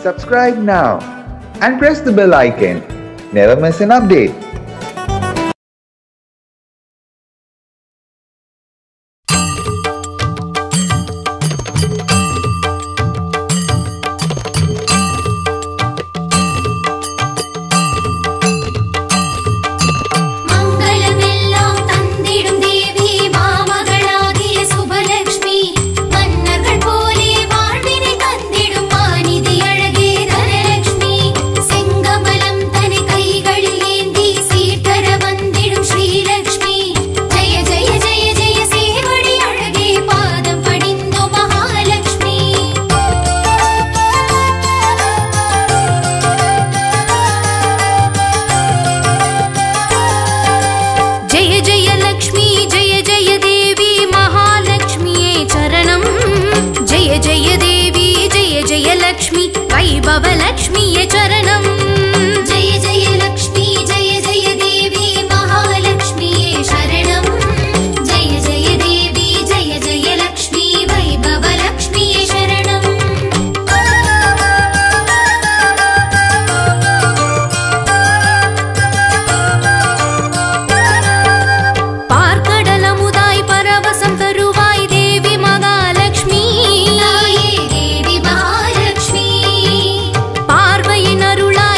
Subscribe now and press the bell icon. Never miss an update. वैभवलक्ष्मीये चरणं जय जय लक्ष्मी जय जय देवी महालक्ष्मीये शरणं जय जय देवी जय जय लक्ष्मी वैभवलक्ष्मीये शरणं पार्कडलमुदाय परवसं तरुवाय देवी महालक्ष्मी देवी महालक्ष्मी पार्वयिन अरुळा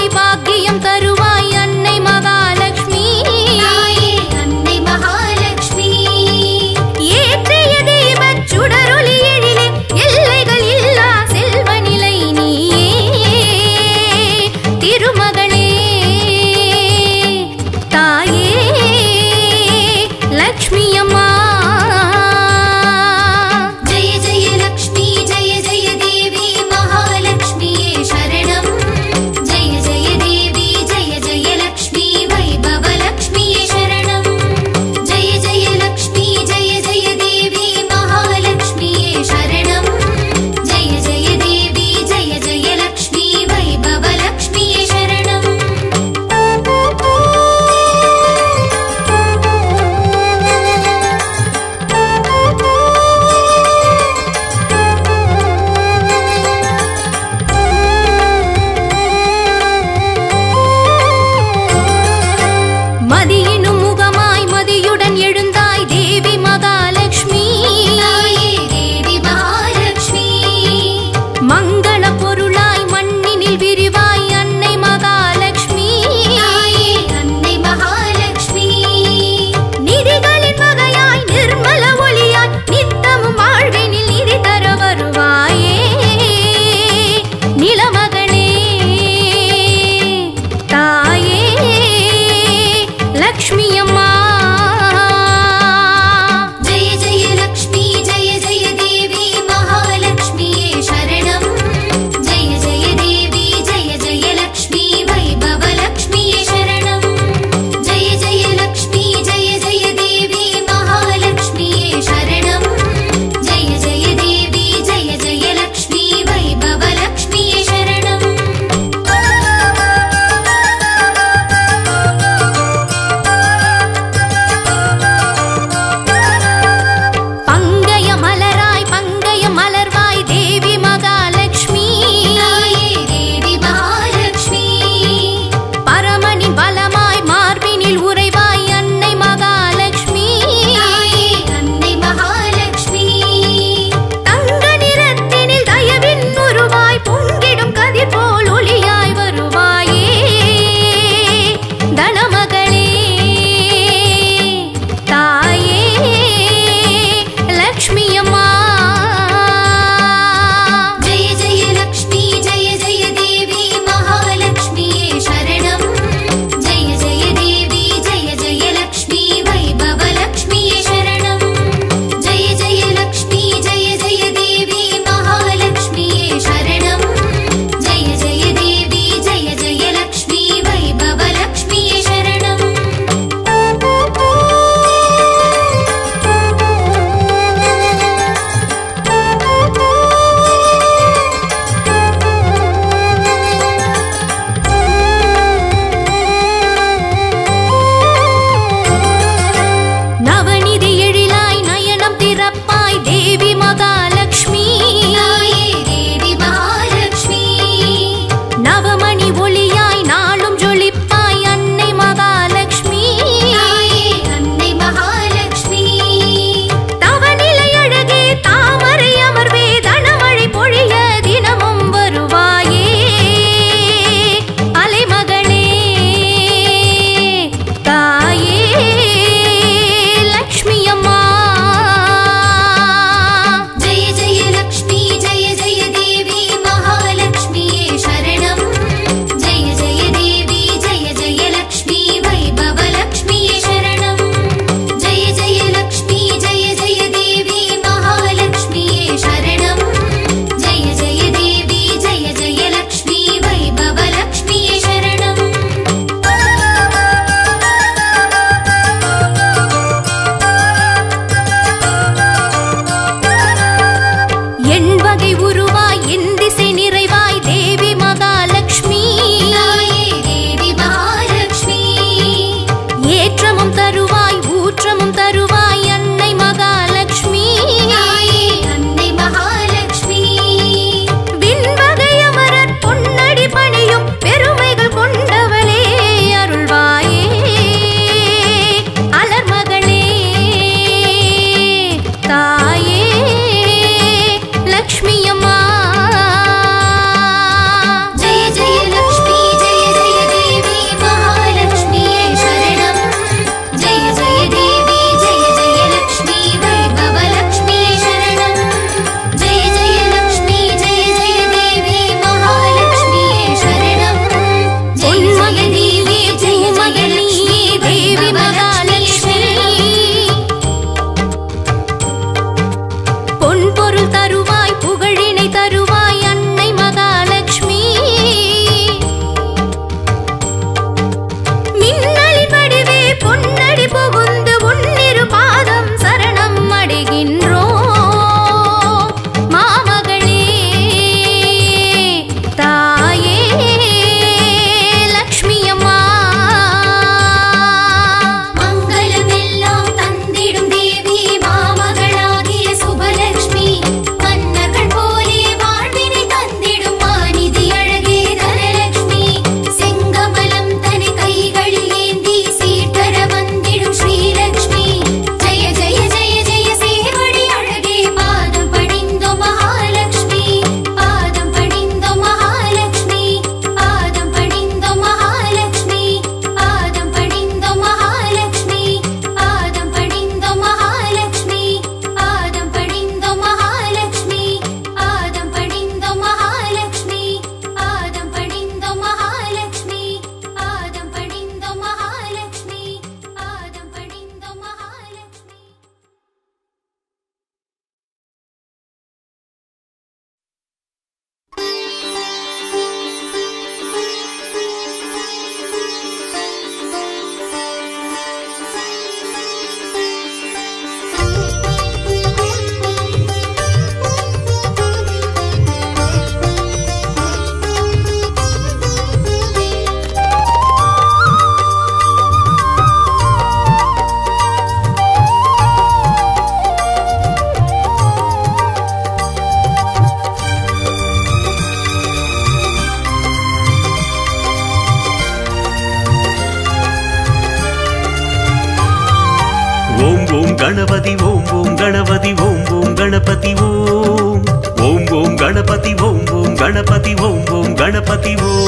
गणपति ओम ओम गणपति ओम ओम गणपति ओम ओम गणपति ओम गणपति ओम गणपति ओम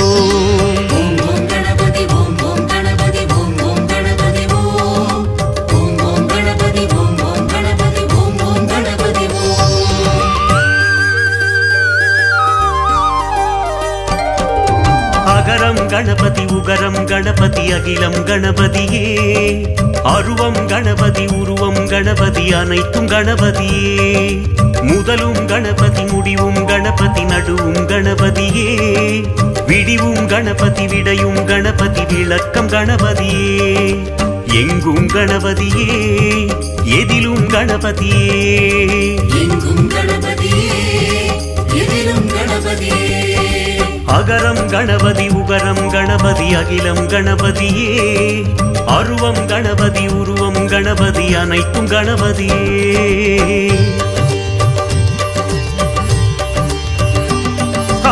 गणपति ओम गणपति ओम गणपति ओम गणपति ओम गणपति ओम गणपति अगरम गणपति उगरम गणपति अगिलम गणपतिये अरुवम गणपति उरुवम गणपति अनैत्तुम गणपतिये முதலும் गणपति முடிவும் गणपति நடுவும் गणपतिये விடிவும் गणपति விடையும் गणपति விளக்கம் गणपतिये எங்கும் गणपतिये எதிலும் गणपतिये எங்கும் गणपतिये எதிலும் गणपतिये अगरम गणपति उगरम गणपति अगिलम गणपतिये अरुवम गणपति उरुवम गणपति अनैत्तुम गणपतिये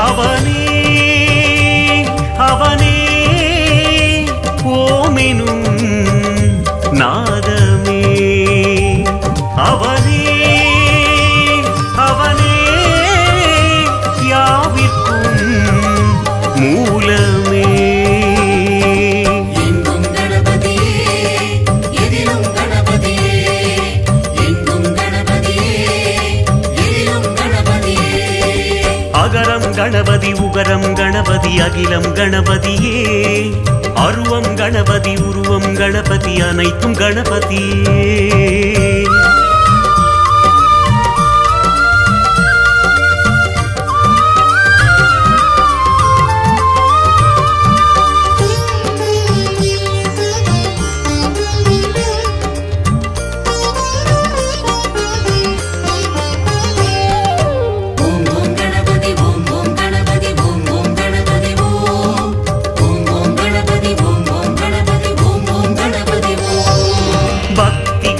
அவனே அவனே ஓமெனும் நாதமே அவனே அவனே யாவிற்கும் மூலமே எங்கும் गणपतिये எதிலும் गणपतिये எங்கும் गणपतिये எதிலும் गणपतिये अगरम गणपति उगरम गणपति अगिलम गणपतिये अरुवम गणपति उरुवम गणपति अनैत्तुम गणपतिये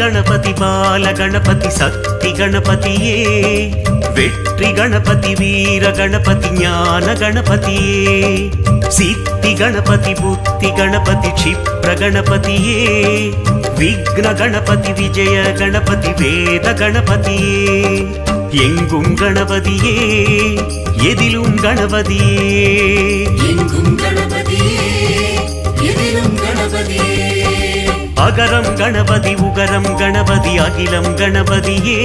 गणपति बाल गणपति शक्ति गणपतिये वेट्री गणपति वीर गणपति ज्ञान गणपतिये सिद्धि गणपति बुद्धि गणपति क्षिप्र गणपतिये विघ्न गणपति विजय गणपति वेद गणपतिये எங்கும் गणपतिये எதிலும் गणपतिये எங்கும் गणपतिये எதிலும் गणपतिये अगरम गणपति उगरम गणपति अगिलम गणपतिये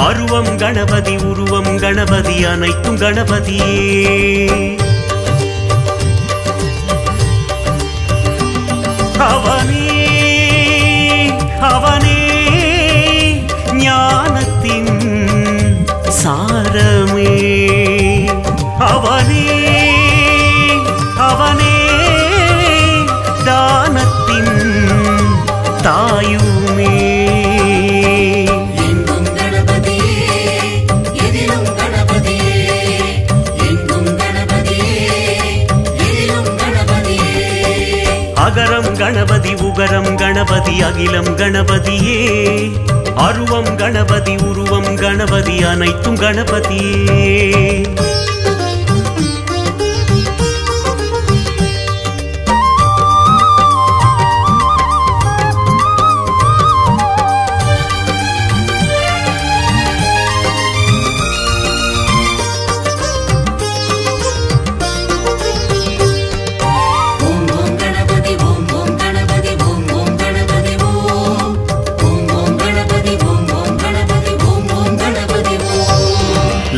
अरुवम गणपति उरुवम गणपति अनैत्तुम गणपतिये அவனே அவனே ஞானத்தின் சாரமே அவனே அவனே தானத்தின் தாயுமே எங்கும் गणपतिये எதிலும் गणपतिये எங்கும் गणपतिये எதிலும் गणपतिये अगरम गणपति उगरम गणपति अगिलम गणपतिये अरुवम गणपति उरुवम गणपति अनैत्तुम गणपतिये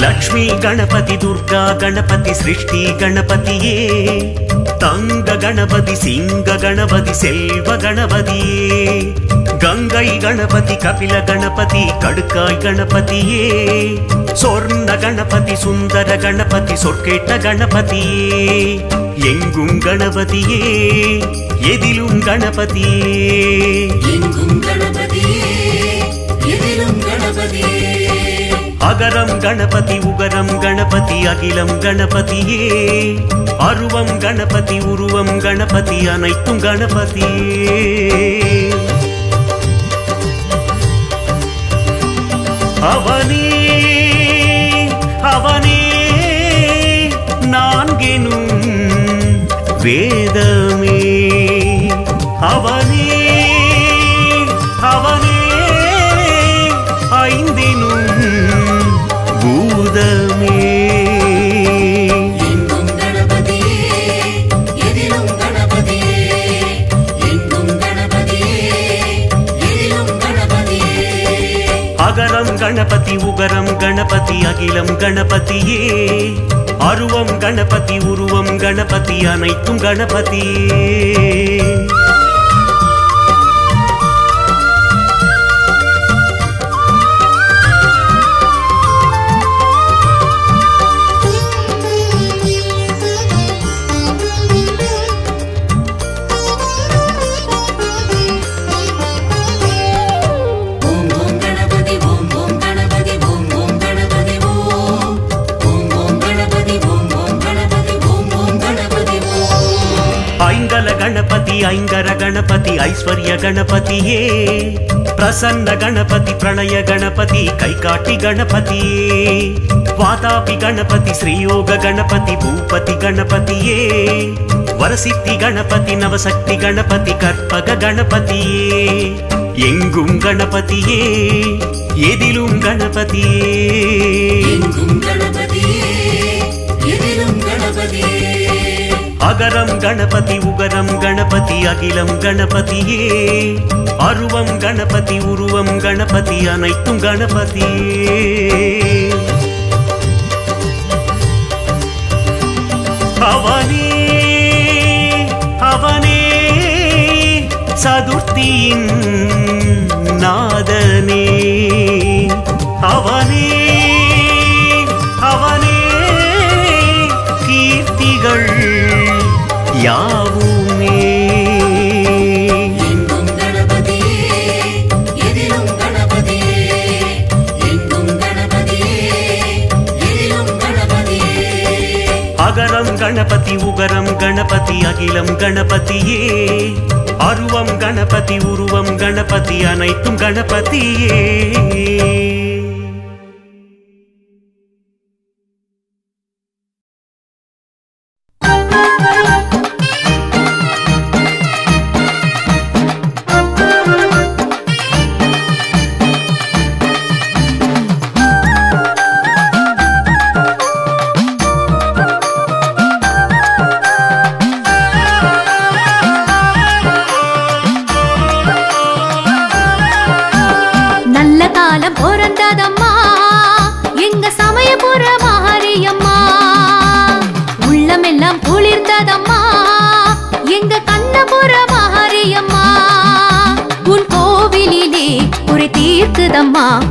लक्ष्मी गणपति दुर्गा गणपति सृष्टि गणपतिये तंग गणपति सिंह गणपति सेल्व गणपतिये गंगै गणपति कपिल गणपति कड़काय गणपतिये स्वर्ण गणपति सुंदर गणपति सोर्केट गणपतिये எங்கும் गणपतिये எதிலும் गणपतिये எங்கும் गणपतिये எதிலும் गणपतिये अगरम गणपति उगरम गणपति अगिलम गणपतिये अरुवम गणपति उरुवम गणपति अनैत्तुम गणपतिये அவனே அவனே நான்கெனும் வேதமே அவனே அவனே கணபதி உகரம் கணபதி அகிலம் கணபதியே அருவம் கணபதி உருவம் கணபதி அனைத்தும் கணபதியே गणपति ऐंगर गणपति ऐश्वर्य गणपतिये प्रसन्न गणपति प्रणय गणपति कैकाटि गणपतिये वातापि गणपति श्रीयोग गणपति भूपति गणपतिये वरसिद्धि गणपति नवशक्ति गणपति कर्पग गणपतिये एंगुम गणपतिये एदिलुम गणपतिये एंगुम गणपतिये एदिलुम गणपतिये अगरम गणपति उगरम गणपति अगिलम गणपतिये अरुवम गणपति उरुवम गणपति अनैत्तुम गणपतिये அவனே அவனே சதுர்த்தியின் நாதனே அவனே அவனே கீர்த்திகள் யாவுமே எங்கும் கணபதியே எதிலும் கணபதியே எங்கும் கணபதியே எதிலும் கணபதியே அகரம் கணபதி உகரம் கணபதி அகிலம் கணபதியே அருவம் கணபதி உருவம் கணபதி அனைத்தும் கணபதியே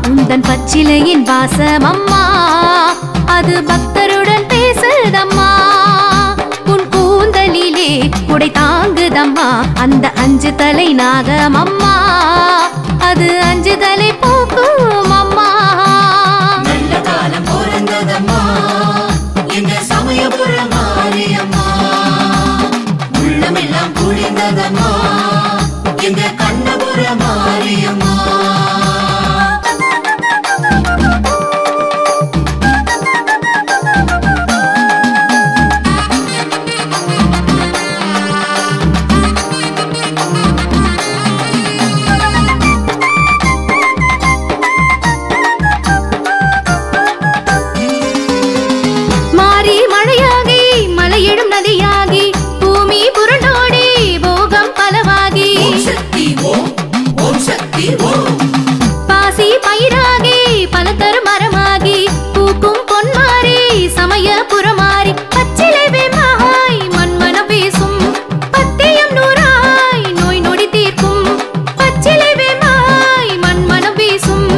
உந்தன் பச்சிலையின் வாசமம்மா அது பக்தருடன் பேசுதம்மா உன் கூந்தலிலே குடை தாங்குதம்மா அந்த அஞ்சு தலை நாகமம்மா அது அஞ்சு தலை போக்கும் அம்மா நல்ல காலம் பிறந்ததம்மா எங்க சமயபுர மாரியம்மா உள்ளமெல்லாம் குளிர்ந்ததம்மா எங்க கண்ணபுர மாரியம்மா பாசி பயிராகி பலதரு மரமாகி பூக்கும் பொன்மாரி சமயபுரமாரி பச்சிலை வேமாய் மண்மன பேசும் பத்தியம் நூறாய் நோய் நொடி தீர்க்கும் பச்சிலை வேமாய் மண்மன பேசும்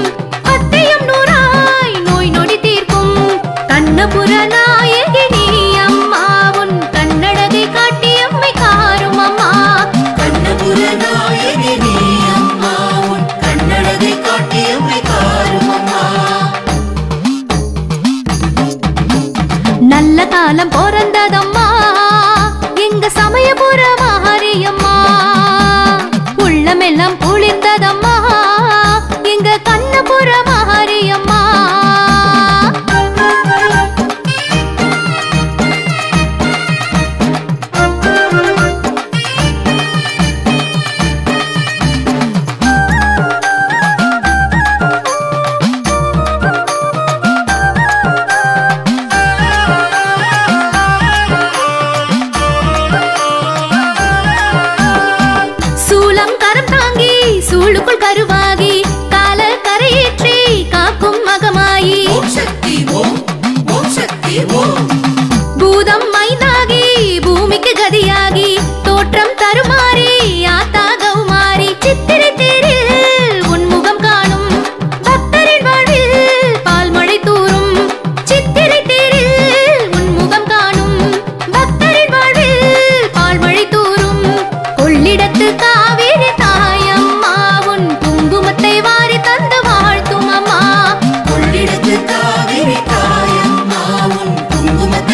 பத்தியம் நூறாய் நோய் நொடி தீர்க்கும் கண்ணபுர நாயகினி அம்மா உன் கண்ணழகை காட்டி அம்மை காரும் அம்மா கண்ணபுர நாயகினி அம்மா உன் கண்ணழகை காட்டி அம்மை காரும் அம்மா நல்ல காலம் பிறந்ததம்மா எங்க சமயபுர மாரியம்மா உள்ளமெல்லாம் குளிர்ந்ததம்மா எங்க கண்ணபுர மாரியம்மா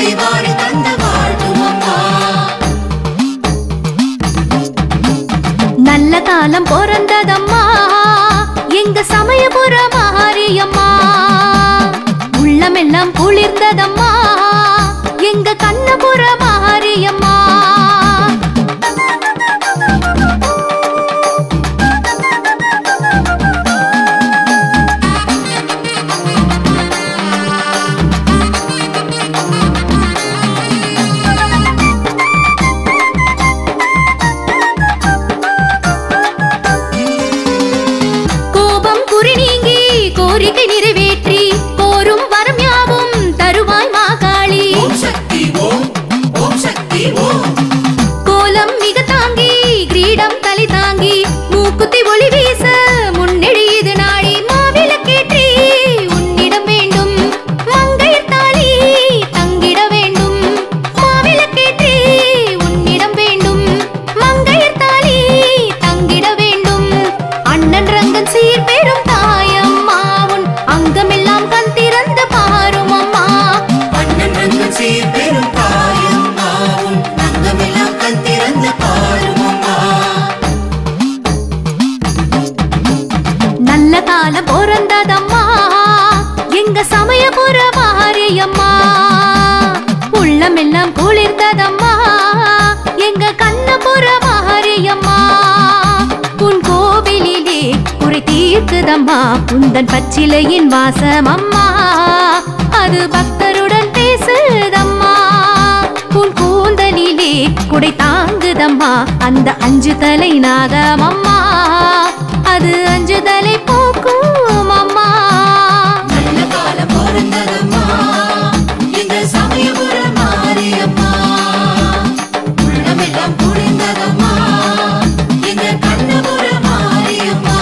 அள்ளி வாரி தந்த வாழ்த்தும் அம்மா. நல்ல காலம் பிறந்ததம்மா எங்க சமயபுர மாரியம்மா. உள்ளமெல்லாம் குளிர்ந்ததம்மா எங்க கண்ணபுர மாரியம்மா. கோரிக்கை நிறைவேற்றி கோரும் வரம் யாவும் தருவாய் மாகாளி. ஓம் சக்தி ஓம், ஓம் சக்தி ஓம். கோலம் மிக தாங்கி கிரீடம் தலை தாங்கி மூக்குத்தி ஒளி வீச முன்னெழியுது நாடி. மாவிளக்கேற்றி உன்னிடம் வேண்டும் மங்கையர் தாலி தங்கிட வேண்டும். மாவிளக்கேற்றி உன்னிடம் வேண்டும் மங்கையர் தாலி தங்கிட வேண்டும். அண்ணன் ரங்கன் சீர் பெரும் தாயம்மா உன் அங்கமெல்லாம் கண் திறந்த பாரும் அம்மா. அண்ணன் ரங்கன் சீர் பெரும் தாயம்மா உன் அங்கமெல்லாம் கண் திறந்த பாரும் அம்மா. நல்ல காலம் பிறந்ததம்மா எங்க சமயபுர மாரியம்மா. உள்ளமெல்லாம் குளிர்ந்ததம்மா எங்க கண்ணபுர மாரியம்மா. உன் கோவிலிலே குறை தீர்க்குதம்மா உந்தன் பச்சிலையின் வாசம் அம்மா. அது பக்தருடன் பேசுதம்மா. உன் கூந்தலிலே குடை தாங்குதம்மா அந்த 5 தலை நாகம் அம்மா. அது 5 தலை போக்கும் அம்மா. நல்ல காலம் பிறந்ததம்மா எங்க சமயபுர மாரியம்மா. உள்ளமெல்லாம் குளிர்ந்ததம்மா எங்க கண்ணபுர மாரியம்மா.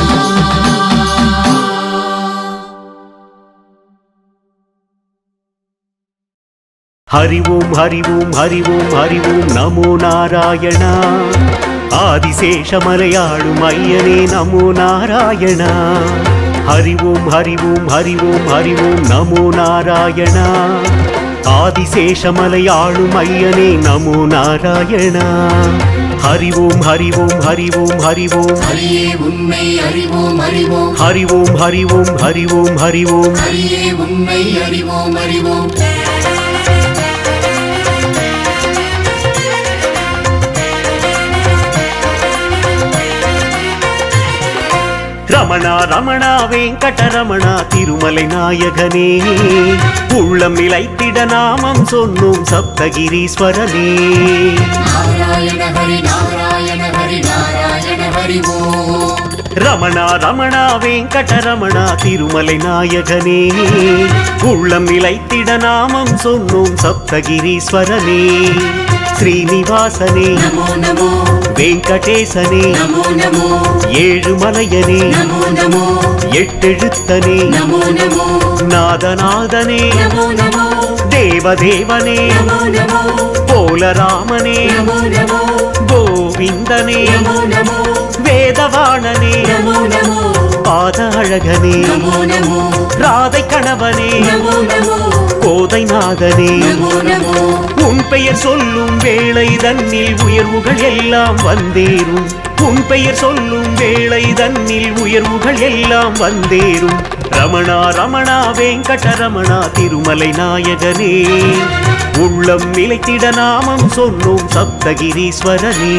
ஹரி ஓம் ஹரி ஓம் ஹரி ஓம் ஹரி ஓம் நமோ நாராயணா. ஆதிசேஷமலையாளும் ஐயனே நமோ நாராயணா. ஹரி ஓம் ஹரி ஓம் ஹரி ஓம் ஹரி ஓம் நமோ நாராயணா. ஆதிசேஷமலையாளும் ஐயனே நமோ நாராயணா. ஹரி ஓம் ஹரி ஓம் ஹரி ஓம் ஹரி ஓம். ஹரியே உண்மை அறிவோம் அறிவோம். ஹரி ஓம் ஹரி ஓம் ஹரி ஓம் ஹரி ஓம். ஹரியே உண்மை அறிவோம் அறிவோம். ரமணா ரமணா வெங்கடரமணா திருமலை நாயகனே. உள்ளம் நிலைத்திட நாமம் சொன்னோம் சப்தகிரீஸ்வரனே. நாராயண ஹரி நாராயண ஹரி நாராயண ஹரி ஓம். ரமணா ரமணா வெங்கடரமணா திருமலை நாயகனே. உள்ளம் நிலைத்திட நாமம் சொன்னோம் சப்தகிரீஸ்வரனே. ஸ்ரீனிவாசனே நமோ நமோ. வெங்கடேசனே நமோ நமோ. ஏழுமலையனே நமோ நமோ. எட்டெழுத்தனே நமோ நமோ. நாதநாதனே நமோ நமோ. தேவதேவனே நமோ நமோ. போலராமனே நமோ நமோ. கோவிந்தனே நமோ நமோ. வேதவாணனே நமோ நமோ. பாத அழகனே நமோ நமோ. ராதை கணவனே நமோ நமோ. கோதைநாதனே. நமோ நமோ. உன் பெயர் சொல்லும் வேளை தன்னில் உயர்வுகள் எல்லாம் வந்தேறும். உன் பெயர் சொல்லும் வேளை தன்னில் உயர்வுகள் எல்லாம் வந்தேறும். ரமணா ரமணா வெங்கடரமணா திருமலை நாயகனே. உள்ளம் நிலைத்திட நாமம் சொன்னோம் சப்தகிரீஸ்வரனே.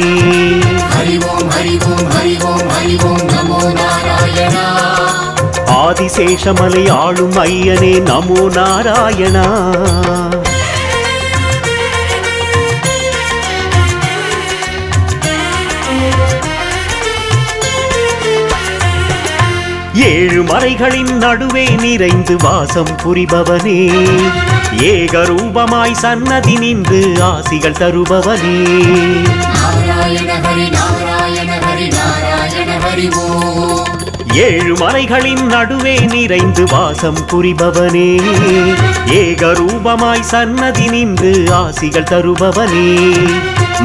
ஹரி ஓம் ஹரி ஓம் ஹரி ஓம் ஹரி ஓம் நமோ நாராயணா. ஆதிசேஷமலை ஆளும் ஐயனே நமோ நாராயணா. ஏழு மலைகளின் நடுவே நிறைந்து வாசம் புரிபவனே. ஏகரூபமாய் சன்னதி நின்று ஆசிகள் தருபவனே. நாராயண ஹரி நாராயண ஹரி நாராயண ஹரி ஓம். ஏழு மலைகளின் நடுவே நிறைந்து வாசம் புரிபவனே. ஏகரூபமாய் சன்னதி நின்று ஆசிகள் தருபவனே.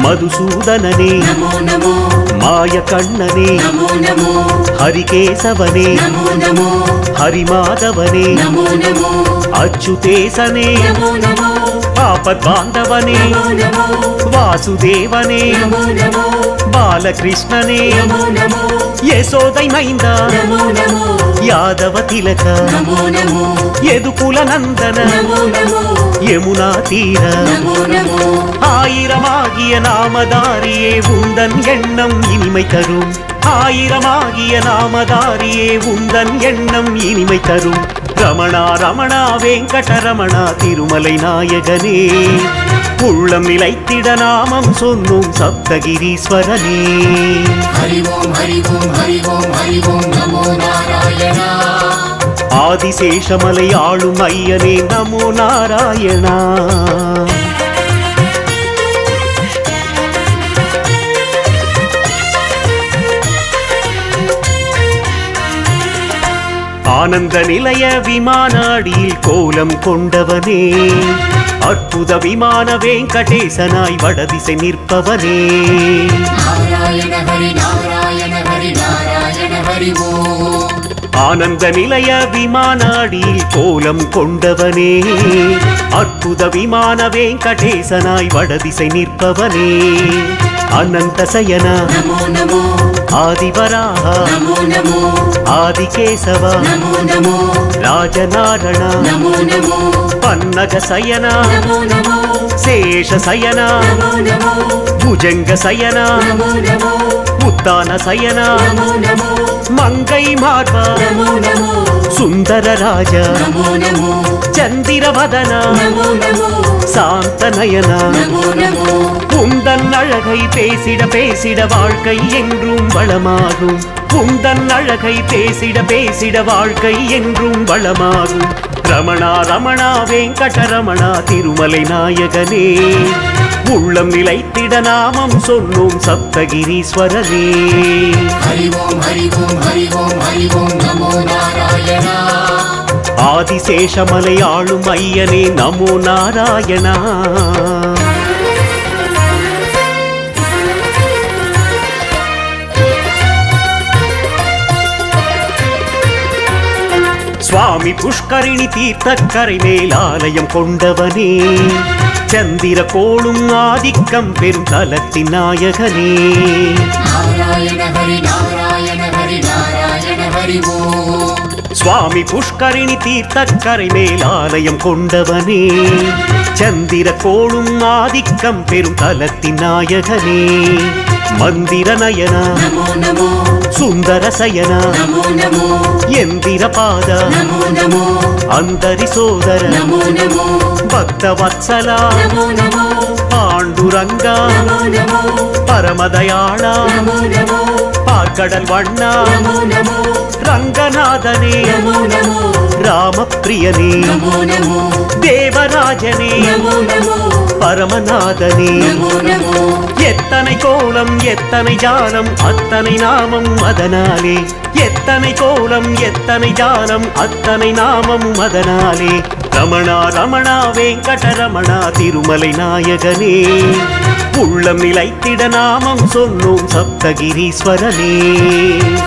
மதுசூதனனே நமோ நமோ. மாய கண்ணனே நமோ நமோ. ஹரிகேசவனே நமோ நமோ. ஹரிமாதவனே நமோ நமோ. அச்சுதேசனே நமோ நமோ. ஆபத்பாந்தவனே வாசுதேவனே பாலகிருஷ்ணனே யசோதை மைந்தா யாதவ திலக யதுகுல நந்தன யமுனா தீர ஆயிரமாகிய நாமதாரியே உந்தன் எண்ணம் இனிமை தரும் ஆயிரமாகிய நாமதாரியே உந்தன் எண்ணம் இனிமை தரும் ரமணா ரமணா வெங்கடரமணா திருமலை நாயகனே உள்ளம் நிலைத்திட நாமம் சொன்னும் சப்தகிரீஸ்வரனே ஹரி ஓம் ஹரி ஓம் ஹரி ஓம் ஹரி ஓம் நமோ நாராயணா ஆதிசேஷமலை ஆளும் ஐயனே நமோ நாராயணா ஆனந்த நிலைய விமானாடியில் கோலம் கொண்டவனே அற்புத விமான வெங்கடேசனாய் வடதிசை நிற்பவனே நாராயண ஹரி நாராயண ஹரி நாராயண ஹரி ஓம் ஆனந்த நிலைய விமானாடியில் கோலம் கொண்டவனே அற்புத விமான வெங்கடேசனாய் வடதிசை நிற்பவனே அனந்த சயன நமோ நமோ ஆதிவராஹ நமோ நமோ ஆதிகேசவ நமோ நமோ ராஜநாரண நமோ நமோ பன்னக சயன நமோ நமோ சேஷ சயன நமோ நமோ புஜங்க சயன நமோ நமோ உத்தான சயன நமோ நமோ மங்கை மார்பா நமோ நமோ சுந்தர ராஜ நமோ நமோ சந்திரவதன நமோ நமோ சாந்த நயன நமோ நமோ உந்தன் அழகை பேசிட பேசிட வாழ்க்கை என்றும் வளமாகும் உந்தன் அழகை பேசிட பேசிட வாழ்க்கை என்றும் வளமாகும் ரமணா ரமணா வெங்கடரமணா திருமலை நாயகனே உள்ளம் நிலைத்திட நாமம் சொன்னும் சப்தகிரீஸ்வரனே ஹரி ஓம் ஹரி ஓம் ஹரி ஓம் ஹரி ஓம் நமோ நாராயணா ஆதிசேஷமலை ஆளும் ஐயனே நமோ நாராயணா சுவாமி புஷ்கரிணி தீர்த்தக்கரை மேல் ஆலயம் கொண்டவனே சந்திர கோளும் ஆதிக்கம் பெரும் தலத்தின் நாயகனே நாராயண ஹரி நாராயண ஹரி நாராயண ஹரி ஓம் சுவாமி புஷ்கரிணி தீர்த்தக்கரை மேல் ஆலயம் கொண்டவனே சந்திர கோளும் ஆதிக்கம் பெரும் தலத்தின் நாயகனே மந்திர நயன நமோ நமோ சுந்தர சயன நமோ நமோ எந்திர பாத நமோ நமோ அந்தரி சோதர நமோ நமோ பக்த வத்சலா நமோ நமோ பாண்டுரங்கா நமோ நமோ பரமதயாளா நமோ நமோ பார்க்கடல் வண்ணா நமோ நமோ ரங்கநாதனே நமோ நமோ ராமப்பிரியனே நமோ நமோ தேவராஜனே நமோ நமோ பரமநாதனே நமோ நமோ எத்தனை கோலம் எத்தனை ஜாலம் அத்தனை நாமம் அதனாலே எத்தனை கோலம் எத்தனை ஜாலம் அத்தனை நாமம் அதனாலே ரமணா ரமணா வெங்கடரமணா திருமலை நாயகனே உள்ளம் நிலைத்திட நாமம் சொன்னும் சப்தகிரீஸ்வரனே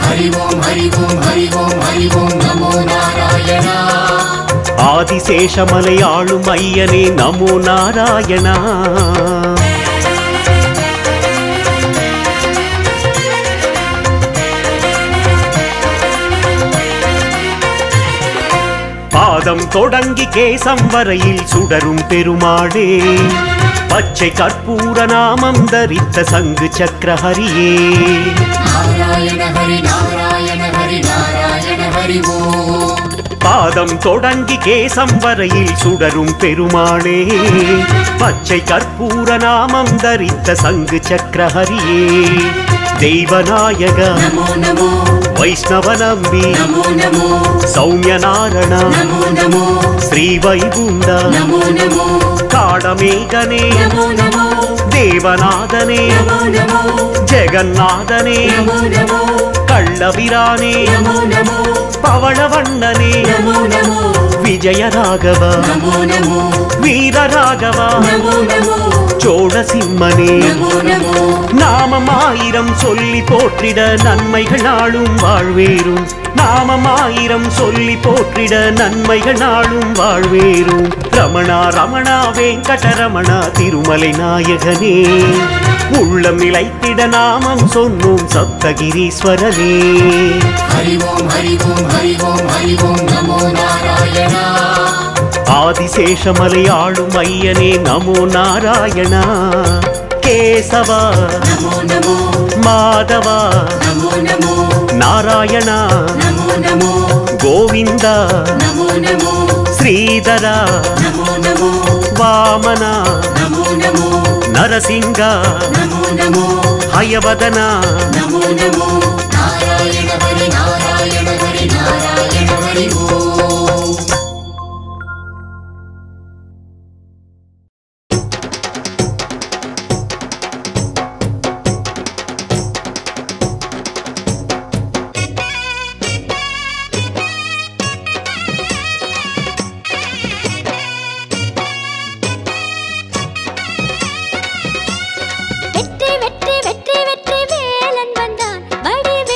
ஹரி ஓம் ஹரி ஓம் ஹரி ஓம் ஹரி ஓம் நமோ நாராயணா ஆதிசேஷமலை ஆளும் ஐயனே நமோ நாராயணா பாதம் தொடங்கி கேசம் வரையில் சுடரும் பெருமாளே பச்சை கற்பூர நாமம் தரித்த சங்கு சக்கரஹரியே நாராயண ஹரி நாராயண ஹரி நாராயண ஹரி ஓம் பாதம் தொடங்கி கேசம் வரையில் சுடரும் பெருமாளே பச்சை கற்பூர நாமம் தரித்த சங்கு சக்கரஹரியே தெய்வநாயக நமோ நமோ வைஷ்ணவ நம்பி நமோ நமோ சௌமியநாரண நமோ நமோ ஸ்ரீ வைகுண்ட நமோ நமோ காடமேகனே நமோ நமோ தேவநாதனே நமோ நமோ ஜெகநாதனே நமோ நமோ கள்ளபிரானே நமோ நமோ பவளவண்ணனே நமோ நமோ விஜயராகவ நமோ நமோ வீரராகவ நமோ நமோ சோழசிம்மனே நமோ நமோ நாமம் ஆயிரம் சொல்லி போற்றிட நன்மைகள் நாளும் வாழ்வேரும் நாமம் ஆயிரம் சொல்லி போற்றிட நன்மைகள் நாளும் வாழ்வேரும் ரமணா ரமணா வெங்கடரமணா திருமலை நாயகனே உள்ளம் நிலைத்திட நாமம் சொன்னோம் சப்தகிரீஸ்வரனே ஹரி ஓம் ஹரி ஓம் ஹரி ஓம் ஹரி ஓம் நமோ நாராயணா ஆதிசேஷமலை ஆளும் ஐயனே நமோ நாராயணா கேசவா நமோ நமோ மாதவா நமோ நமோ நாராயணா நமோ நமோ கோவிந்தா நமோ நமோ ஸ்ரீதரா நமோ நமோ வாமனா நமோ நமோ நரசிங்கா நமோ நமோ ஹயவதனா நமோ நமோ நாராயண ஹரி நாராயண ஹரி நாராயண ஹரி ஓம் வெற்றி வெற்றி வெற்றி வெற்றி வேலன் வந்தான் வடிவே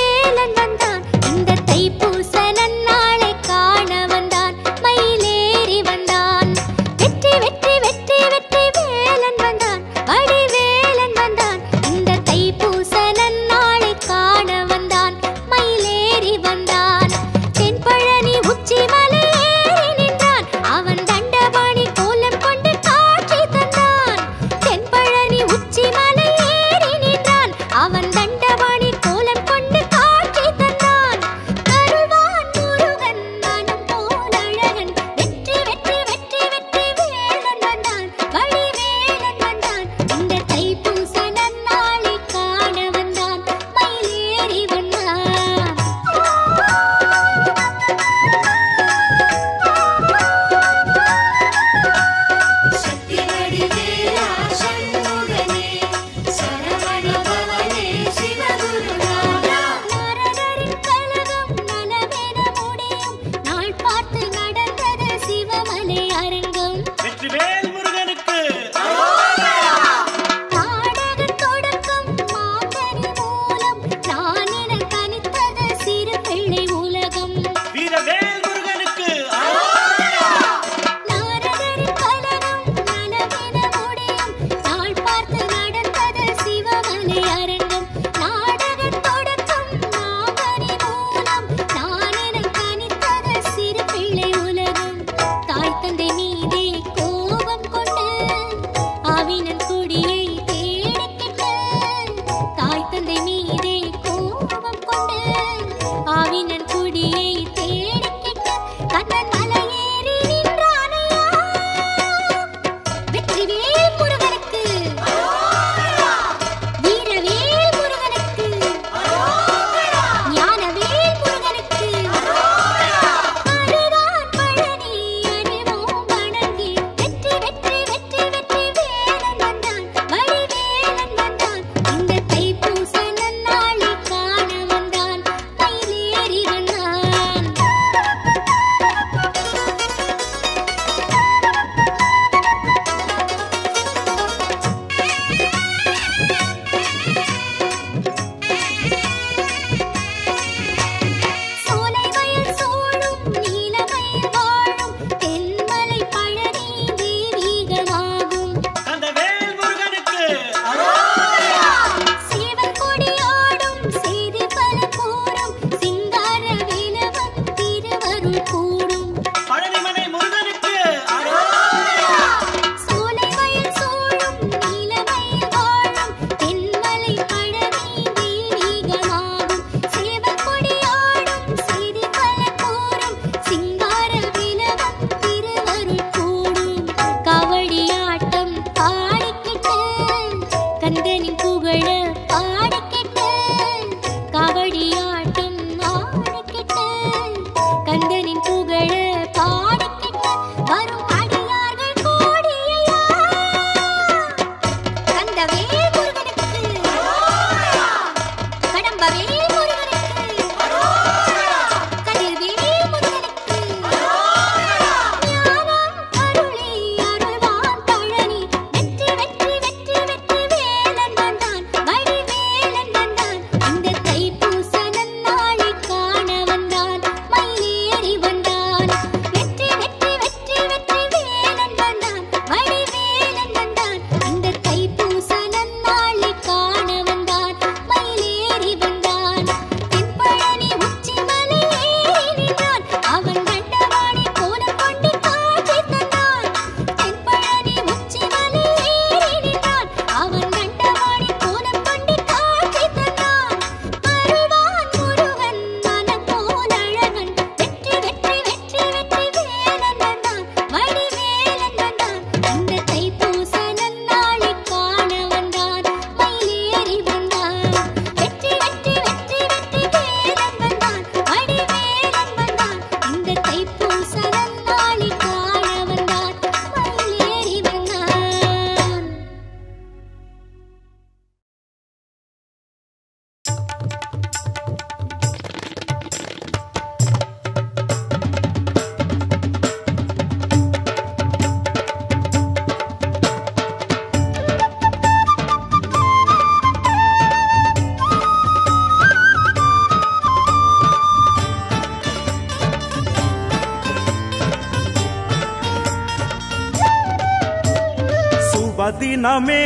சுபதினமே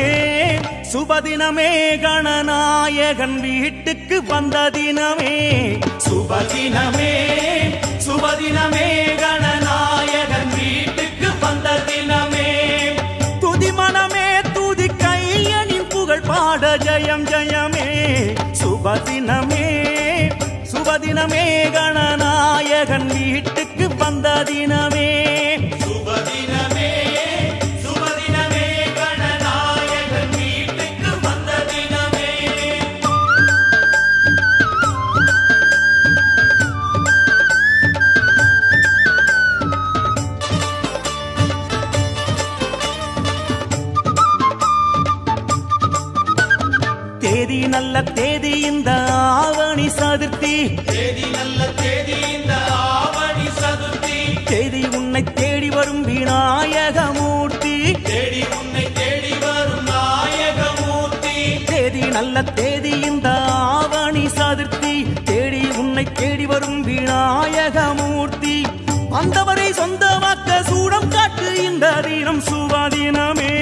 சுபதினமே கணநாயகன் வீட்டுக்கு வந்த தினமே சுபதினமே சுபதினமே கணநாயகன் வீட்டுக்கு வந்த தினமே துதிமனமே துதி கையனின் புகழ் பாட ஜயம் ஜயமே சுபதினமே சுபதினமே கணநாயகன் வீட்டுக்கு வந்த தினமே சுபதினமே சுபதினமே கணநாயகன் வீட்டுக்கு வந்த தினமே தேதி நல்ல தேதி இந்த ஆவணி சதுர்த்தி தேதி நல்ல தேதி இந்த ஆவணி சதுர்த்தி தேதி உன்னை தேடி வரும் விநாயகமூர்த்தி தேடி உன்னை தேடி வரும் நாயகமூர்த்தி தேதி நல்ல தேதி இந்த ஆவணி சதுர்த்தி தேடி உன்னை தேடி வரும் விநாயகமூர்த்தி வந்தவரை சொந்தமாக்க சூடம் காட்டு இந்த தினம் சுபதினமே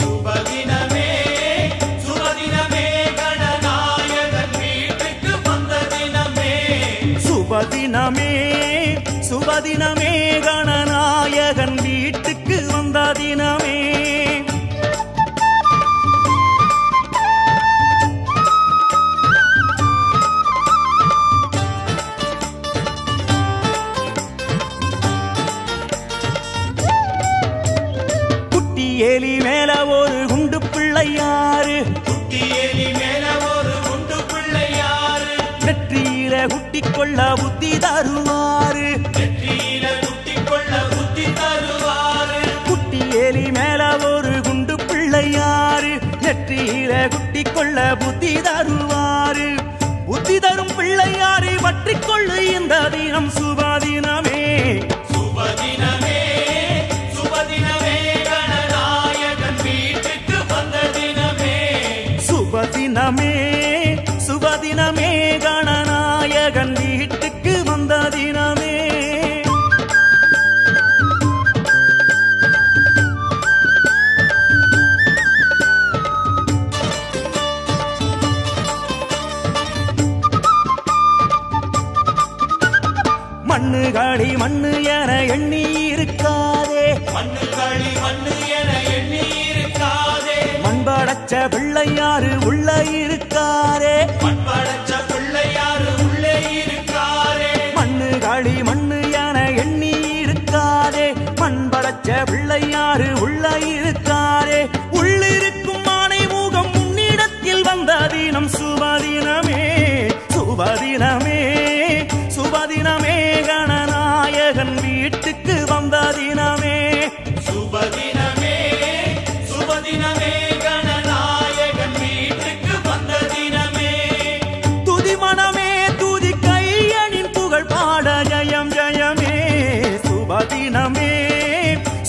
சுபதினமே சுபதினமே சுபதினமே கணநாயகன் வீட்டுக்கு வந்த தினமே குட்டி ஏலி மேல ஒரு குண்டு பிள்ளையாரு குட்டி ஏலி மேல ஒரு குண்டு பிள்ளையாரு வெற்றியில குட்டிக்கொள்ள புத்தி தருவாரு வெற்றியில குட்டிக்கொள்ள புத்தி தருவாரு குட்டி ஏலி மேல ஒரு குண்டு பிள்ளையாரு வெற்றியில குட்டிக்கொள்ள புத்தி தருவாரு புத்தி தரும் பிள்ளையாரை பற்றிக்கொள்ளு இந்த தினம் சுபதினமே சுபதினமே சுபதினமே கணநாயகன் வீட்டுக்கு வந்த தினமே சுபதினமே சுபதினமே கணநாயகன் வீட்டுக்கு வந்த தினமே மண்ணு காளி மண்ணு என எண்ணி இருக்காதே மண்ணு காளி மண்ணு என எண்ணி இருக்காதே மண்படைச்ச பிள்ளையாரு உள்ள இருக்காரே மண்படைச்ச பிள்ளையாரு உள்ளே இருக்காரே மண்ணு காளி மண்ணு என எண்ணி இருக்காதே மண்படைச்ச பிள்ளையாரு உள்ள இருக்காரே உள்ளிருக்கும் ஆணை முகம் முன்னிடத்தில் வந்த தினம் சுபதினமே சுபதினமே சுபதினமே கணநாயகன் வீட்டுக்கு வந்த தினமே சுபதினமே சுபதினமே கணநாயகன் வீட்டுக்கு வந்த தினமே துதிமனமே துதி கையனின் புகழ் பாட ஜயம் ஜயமே சுபதினமே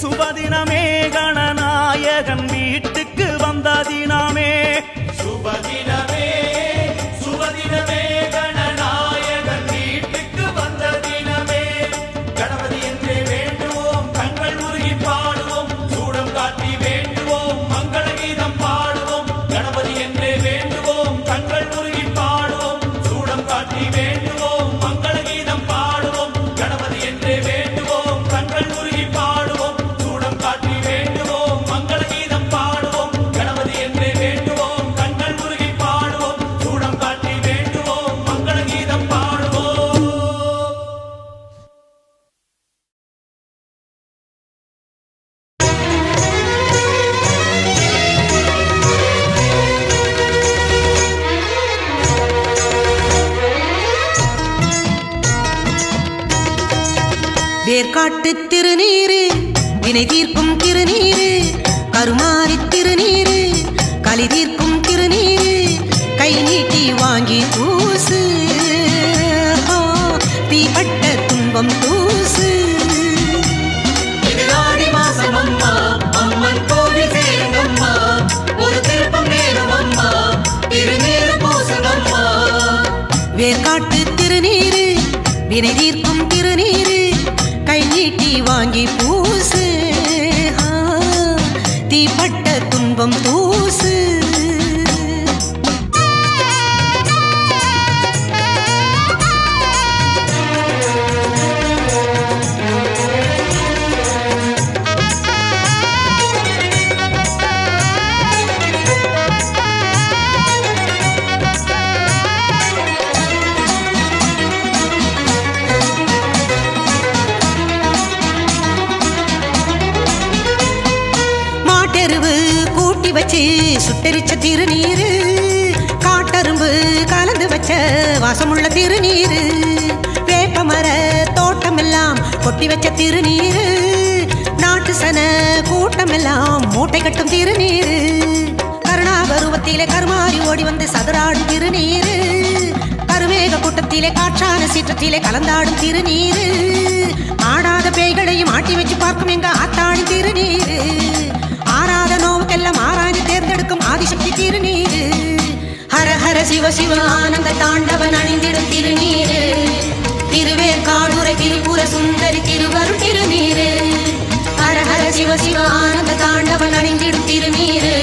சுபதினமே கணநாயகன் வீட்டுக்கு வந்த தினமே சுபதினமே சுபதினமே கணநாயகன் வீட்டுக்கு வந்த தினமே கணபதி என்றே வேண்டுவோம் கண்கள் உருகி பாடுவோம் சூடம் காட்டி வேண்டுவோம் மங்கள கீதம் பாடுவோம் கணபதி என்றே வேண்டுவோம் கண்கள் உருகி பாடுவோம் சூடம் காட்டி வேண்டுவோம் மங்கள கீதம் பாடுவோம் கணபதி என்றே வேண்டுவோம் கண்கள் உருகி பாடுவோம் சூடம் காட்டி வேண்டுவோம் மங்கள கீதம் பாடுவோம் கணபதி என்றே வேண்டுவோம் கண்கள் உருகி பாடுவோம் சூடம் காட்டி வேண்டுவோம் மங்கள கீதம் பாடுவோம் வேர்காட்டு திருநீரு வினை தீர்க்கும் திருநீரு கருமாரி திருநீரு களி தீர்க்கும் திருநீரு கை நீட்டி வாங்கி தூசு தீப்பட்ட துன்பம் தூசு ஆடி மாசம் அம்மா அம்மன் கோவில் சேருங்கம்மா ஒரு திருப்பம் நேரும் அம்மா திருநீரு பூசுங்கம்மா வேர்காட்டு திருநீரு வினை தீர்க்கும் திருநீரு கை நீட்டி வாங்கி பூசு தீப்பட்ட துன்பம் வச்சு சுட்டரிச்ச திருநீரு, காட்டரும்பு கலந்து வச்ச வாசமுள்ள திருநீரு, வேப்பமர தோட்டமெல்லாம் கொட்டி வச்ச திருநீரு, நாட்டு சன கூட்டமெல்லாம் மூட்டை கட்டும் திருநீரு, கருணாபருவத்திலே கருமாறி ஓடி வந்து சதுராடும் திருநீரு, கருமேக கூட்டத்திலே காற்றான சீற்றத்திலே கலந்தாடும் திருநீரு, ஆடாத பேய்களையும் ஆட்டி வச்சு பார்க்கும் எங்க ஆத்தாடி திருநீரு, ஆறாத நோவுக்கெல்லாம் ஆராய்ந்து தேர்ந்தெடுக்கும் ஆதிசக்தி திருநீரு, ஹர ஹர சிவ சிவ ஆனந்த தாண்டவன் அணிந்திடும் திருநீரு, திருவேற்காடுரை திருப்புர சுந்தரி திருவருள் திருநீரு, ஹர ஹர சிவ சிவ ஆனந்த தாண்டவன் அணிந்திடும் திருநீரு,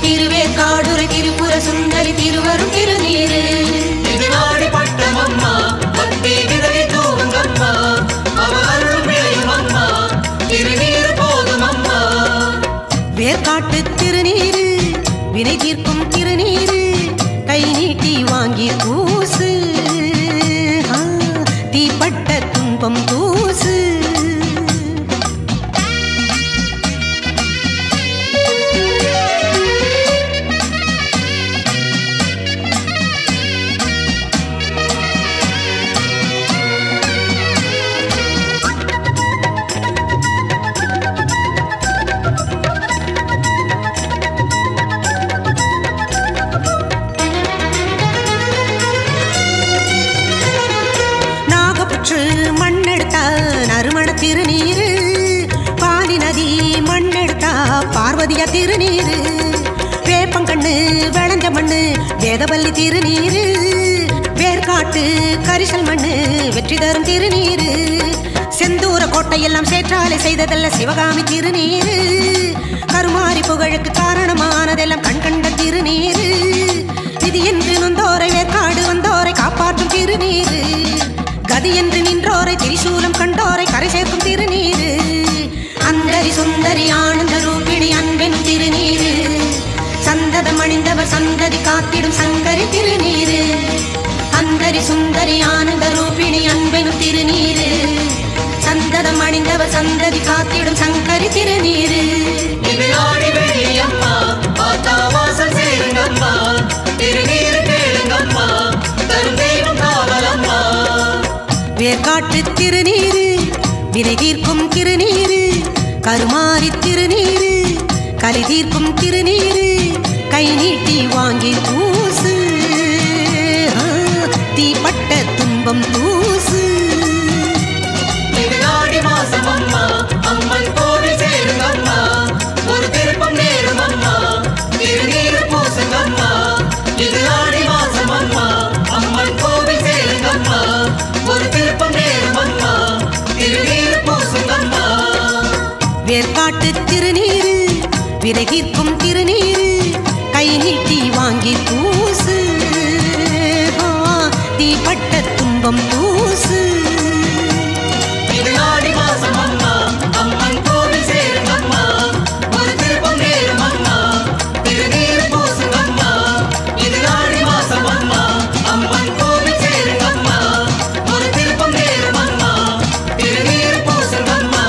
திருவேற்காடுரை திருப்புர சுந்தரி திருவருள் திருநீரு. இது நாடி பட்டம் அம்மா, பக்தி விதை தூவுங்கம்மா, அவ அருளும் விளையும் அம்மா, திருநீர் போதும் அம்மா. வேர்காட்டு திருநீரு, வினை தீர்க்கும் திருநீரு, கை நீட்டி வாங்கி பூசு, தீப்பட்ட துன்பம் தூசு. மண்ணெடுத்தா நறுமண திருநீரு, பாலி நதி மண்ணெடுத்தா பார்வதியா திருநீரு, வேப்பங்கண்ணு விளைஞ்ச மண்ணு வேதவல்லி திருநீரு, வேர்காட்டு கரிசல் மண்ணு வெற்றி தரும் திருநீரு, செந்தூர கோட்டையெல்லாம் சேற்றாலை செய்ததல்ல சிவகாமி திருநீரு, கருமாரி புகழுக்கு காரணமானதெல்லாம் கண்கண்ட திருநீரு, விதி என்று நொந்தோரை வேர்காடு வந்தோரை காப்பாற்றும் திருநீரு, கதி என்று நின்றோரை திரிசூலம் கண்டோரை கரை சேர்க்கும் திருநீரு, அந்தரி சுந்தரி ஆனந்த ரூபிணி அன்பென் திருநீரு, சந்ததம் அணிந்தவர் சந்ததி காத்திடும் சங்கரி திருநீரு, அந்தரி சுந்தரி ஆனந்த ரூபிணி அன்பென் திருநீரு, சந்ததம் அணிந்தவர் சந்ததி காத்திடும் சங்கரி திருநீரு. இது நாடி வெளியம்மா, ஆத்தா வாசல் சேருங்கம்மா, திருநீர் கேளுங்கம்மா, தரும் தெய்வம் காவலம்மா. வேர்காட்டு திருநீரு, வினை தீர்க்கும் திருநீரு, கருமாரி திருநீரு, கலி தீர்க்கும் திருநீரு, கை நீட்டி வாங்கி பூசு, தீப்பட்ட துன்பம் தூசு. இது நாடி மாசம் அம்மா, அம்மன் கோவில் சேருங்கம்மா, ஒரு திருப்பம் நேரும் அம்மா, திருநீர் பூசுங்கம்மா. இது நாடி மாசம் அம்மா, அம்மன் கோவில் சேருங்கம்மா, ஒரு திருப்பம் நேரும் அம்மா, திருநீர் பூசுங்கம்மா. வேர்காட்டு திருநீரு, வினை தீர்க்கும் திருநீரு, கை நீட்டி வாங்கி பூசு, தீப்பட்ட துன்பம் தூசு. இது நாடி மாசம் அம்மா, அம்மன் கோவில் சேருங்கம்மா, ஒரு திருப்பம் நேரும் அம்மா, திருநீர் பூசுங்கம்மா. இது நாடி மாசம் அம்மா, அம்மன் கோவில் சேருங்கம்மா, ஒரு திருப்பம் நேரும் அம்மா, திருநீர் பூசுங்கம்மா.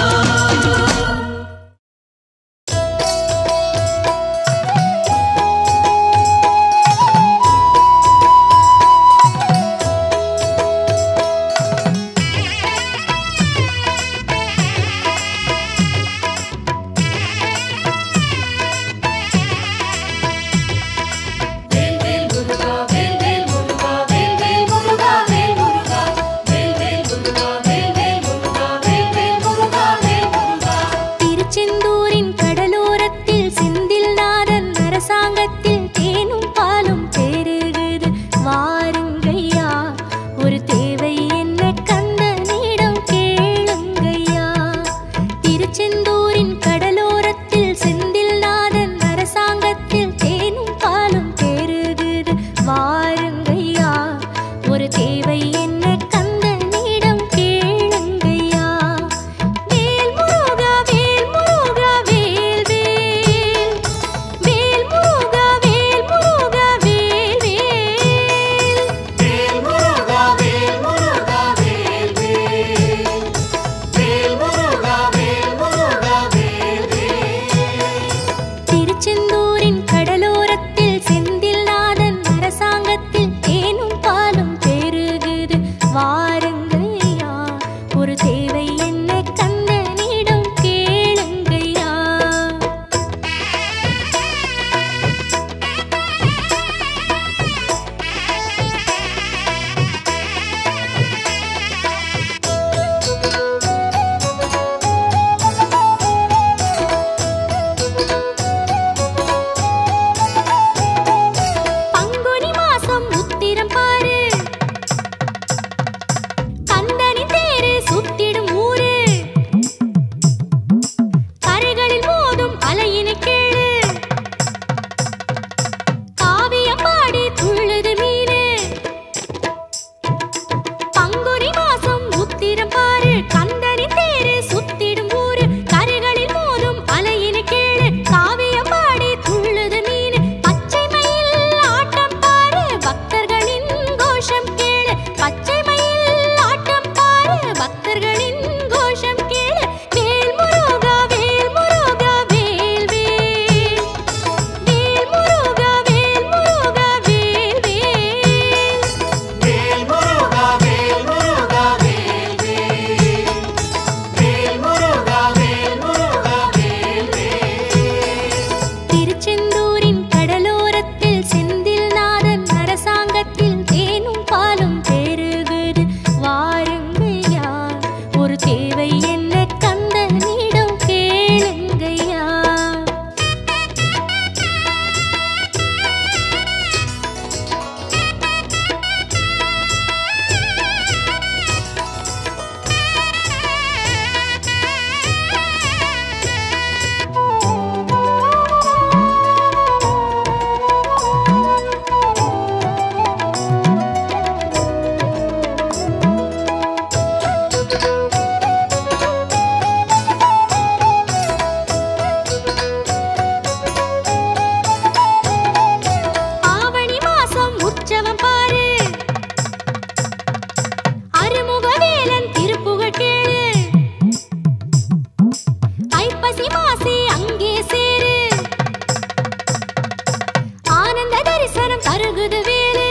தருகுது வேலு.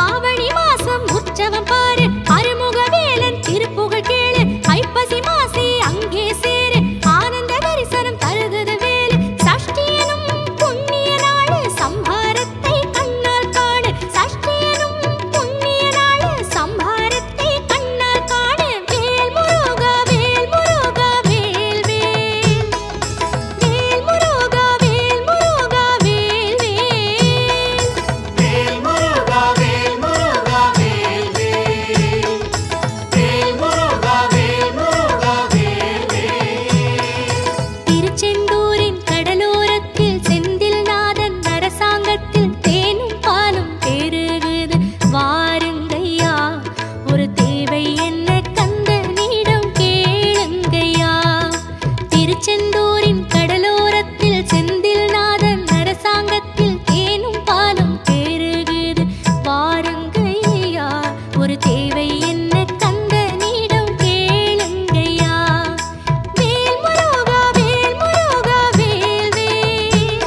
ஆவணி மாசம் உற்சவம் பாரு, அருமுக வேலன் திருப்புகழ் கேளு. ஐப்பசி மாசி அங்கே சேரு, ஆனந்த தரிசனம் தருகுது வேலு. சஷ்டியனும் புண்ணிய நாடு, சம்ஹாரத்தை கண்ணால் காணு. சஷ்டியனும் புண்ணிய நாடு, சம்ஹாரத்தை கண்ணால் காணு. வேல் முருகா வேல் முருகா வேல் வேல். வேல் முருகா வேல் முருகா வேல் வேல். வேல் முருகா வேல் முருகா வேல் வேல். வேல் முருகா வேல் முருகா வேல் வேல். திருச்செந்தூரின் கடலோரத்தில் செந்தில் நாதன் அரசாங்கத்தில் தேனும் பாலும் பெருகுது. வாருங்கய்யா, ஒரு தேவை என்ன கந்தனிடம் கேளுங்கய்யா. திருச்செந்தூரின் கடலோரத்தில் செந்தில் நாதன் அரசாங்கத்தில் தேனும் பாலும் பெருகுது. வாருங்கய்யா, ஒரு தேவை என்ன கந்தனிடம் கேளுங்கய்யா. வேல் முருகா வேல் முருகா வேல் வேல்.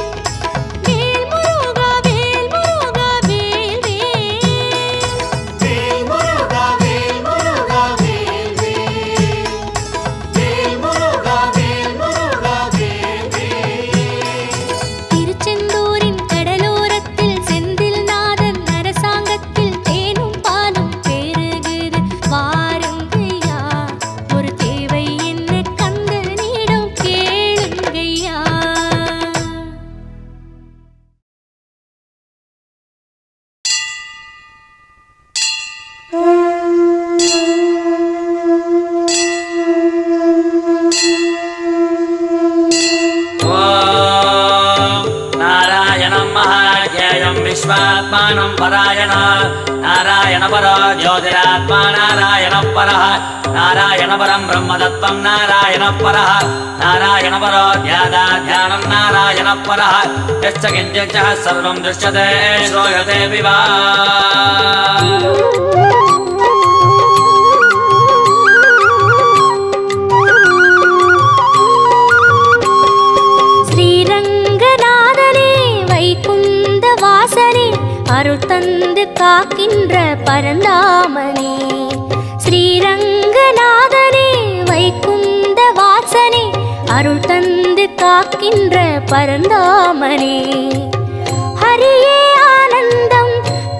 வேல் முருகா வேல் முருகா வேல் வேல். வேல் முருகா வேல் முருகா வேல் வேல். வேல் முருகா வேல் முருகா வேல் வேல். திருச்செந்தூரின் கடலோரத்தில் செந்தில் நாதன் அரசாங்கத்தில் தேனும் பாலும் பெருகுது. வாருங்கய்யா, ஒரு தேவை என்ன கந்தனிடம் கேளுங்கய்யா. नारायणं महाज्ञेयं विश्वात्मानं परायण नारायण परो ज्योतिरात्मा नारायण परः नारायण परं ब्रह्मतत्त्वं नारायण परः नारायण परो ध्यानं नारायण परः यश्च किञ्चित् सर्वं दृश्यते श्रूयते विवा ஸ்ரீரங்கநாதனே வைகுந்த வாசனே, அருள் தந்து காக்கின்ற பரந்தாமனே. ஸ்ரீரங்கநாதனே வைகுந்த வாசனே, அருள் தந்து காக்கின்ற பரந்தாமனே. ஹரியே ஆனந்தம்,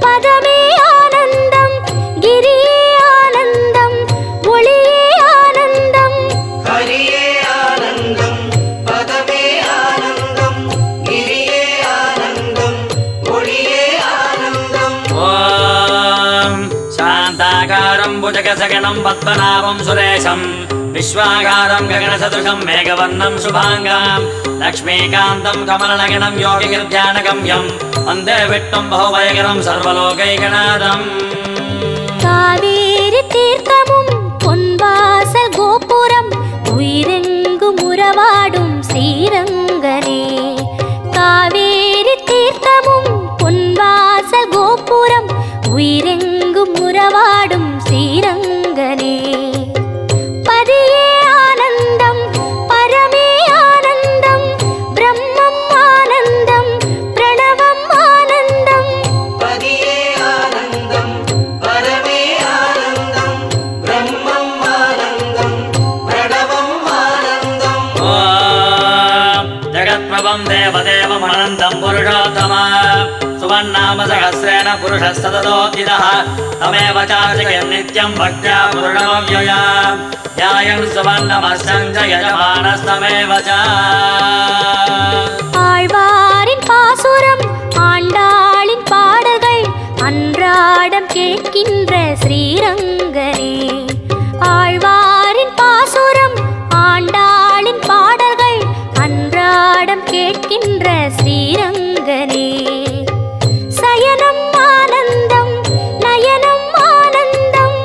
பதமே ஆனந்தம், கிரியே ஆனந்தம், ஒளியே ஆனந்தம். ஹரியே ஆனந்தம், பதமே ஆனந்தம், கிரியே ஆனந்தம், ஒளியே ஆனந்தம். ॐ शान्ताकारं भुजगशगणं पद्मनाभं सुरेशं विश्वाकारं गगनसदृशं मेघवर्णं शुभाङ्गां लक्ष्मीकान्तं कमलनगणं योगिगिर्ध्यानगम्यं वन्दे विष्णुं बहुभयकरं सर्वलोकैकनाथम् காவேரி தீர்த்தமும் பொன்வாசல் கோபுரம், உயிரெங்கும் உறவாடும் ஸ்ரீரங்கனே. காவேரி தீர்த்தமும் பொன்வாசல் கோபுரம், உயிரெங்கும் உறவாடும் ஸ்ரீரங்கனே. பதியே ஆனந்தம், பரமே ஆனந்தம், பிரம்மம் ஆனந்தம், பிரணவம் ஆனந்தம். பதியே ஆனந்தம், பரமே ஆனந்தம், பிரம்மம் ஆனந்தம், பிரணவம் ஆனந்தம். ॐ जगत्प्रभं देवदेवमनन्तं पुरुषोत्तमा सुवन्नाम सहस्रेण पुरुषः सततोऽधितः तमेव चार्चयन् नित्यं भक्त्या पूर्णमव्यया ध्यायन् सुवर्णमस्तं च यजमानस्तमेव च ஆழ்வாரின் பாசுரம், ஆண்டாளின் பாடல்கள் அன்றாடம் கேட்கின்ற ஸ்ரீரங்கனே. ஆழ்வாரின் பாசுரம், ஆண்டாளின் பாடல்கள் அன்றாடம் கேட்கின்ற ஸ்ரீரங்கனே. சயனம் ஆனந்தம், நயனம் ஆனந்தம்,